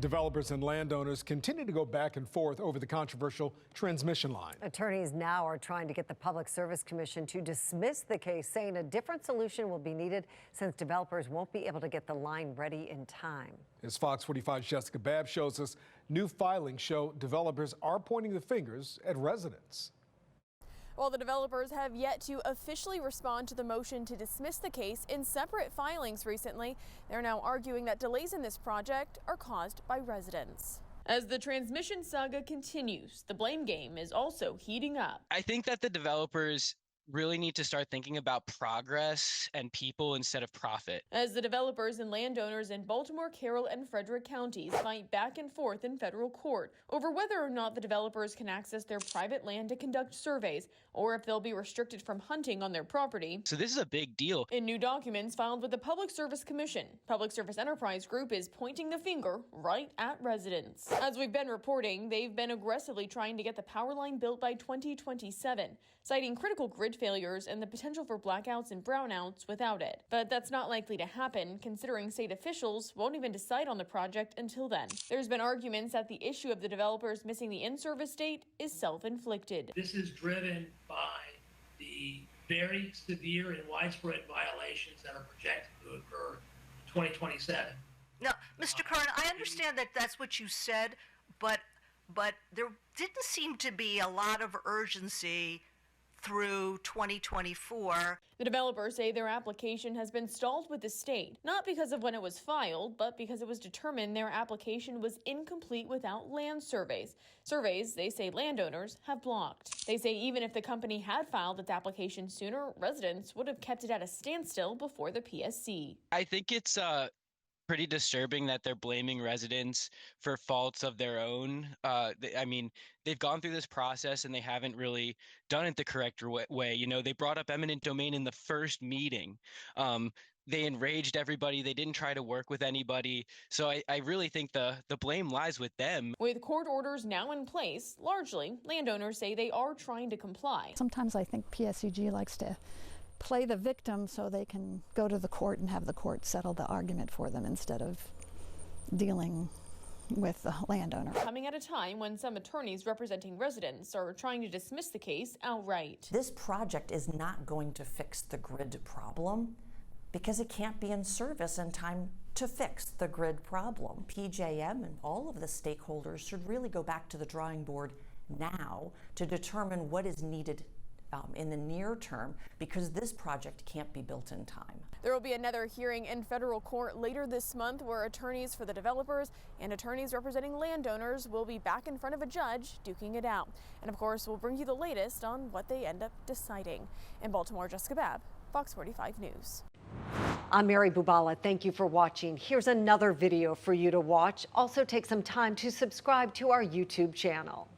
Developers and landowners continue to go back and forth over the controversial transmission line. Attorneys now are trying to get the Public Service Commission to dismiss the case, saying a different solution will be needed since developers won't be able to get the line ready in time. As Fox 45's Jessica Babb shows us, new filings show developers are pointing the fingers at residents. While the developers have yet to officially respond to the motion to dismiss the case in separate filings recently, they're now arguing that delays in this project are caused by residents. As the transmission saga continues, the blame game is also heating up. I think that the developers really need to start thinking about progress and people instead of profit. As the developers and landowners in Baltimore, Carroll, and Frederick counties fight back and forth in federal court over whether or not the developers can access their private land to conduct surveys, or if they'll be restricted from hunting on their property. So this is a big deal. In new documents filed with the Public Service Commission, Public Service Enterprise Group is pointing the finger right at residents. As we've been reporting, they've been aggressively trying to get the power line built by 2027, citing critical grid failures and the potential for blackouts and brownouts without it. But that's not likely to happen, considering state officials won't even decide on the project until then. There's been arguments that the issue of the developers missing the in-service date is self-inflicted. This is driven by the very severe and widespread violations that are projected to occur in 2027. Now, Mr. Curran, I understand that that's what you said, but there didn't seem to be a lot of urgency through 2024. The developers say their application has been stalled with the state, not because of when it was filed, but because it was determined their application was incomplete without land surveys. Surveys they say landowners have blocked. They say even if the company had filed its application sooner, residents would have kept it at a standstill before the PSC. I think it's pretty disturbing that they're blaming residents for faults of their own. I mean, they've gone through this process and they haven't really done it the correct way. You know, they brought up eminent domain in the first meeting. They enraged everybody. They didn't try to work with anybody. So I really think the blame lies with them. With court orders now in place, largely, landowners say they are trying to comply. Sometimes I think PSEG likes to play the victim so they can go to the court and have the court settle the argument for them instead of dealing with the landowner. Coming at a time when some attorneys representing residents are trying to dismiss the case outright. This project is not going to fix the grid problem because it can't be in service in time to fix the grid problem. PJM and all of the stakeholders should really go back to the drawing board now to determine what is needed in the near term, because this project can't be built in time. There will be another hearing in federal court later this month where attorneys for the developers and attorneys representing landowners will be back in front of a judge duking it out. And of course, we'll bring you the latest on what they end up deciding. In Baltimore, Jessica Babb, Fox 45 News. I'm Mary Bubala. Thank you for watching. Here's another video for you to watch. Also take some time to subscribe to our YouTube channel.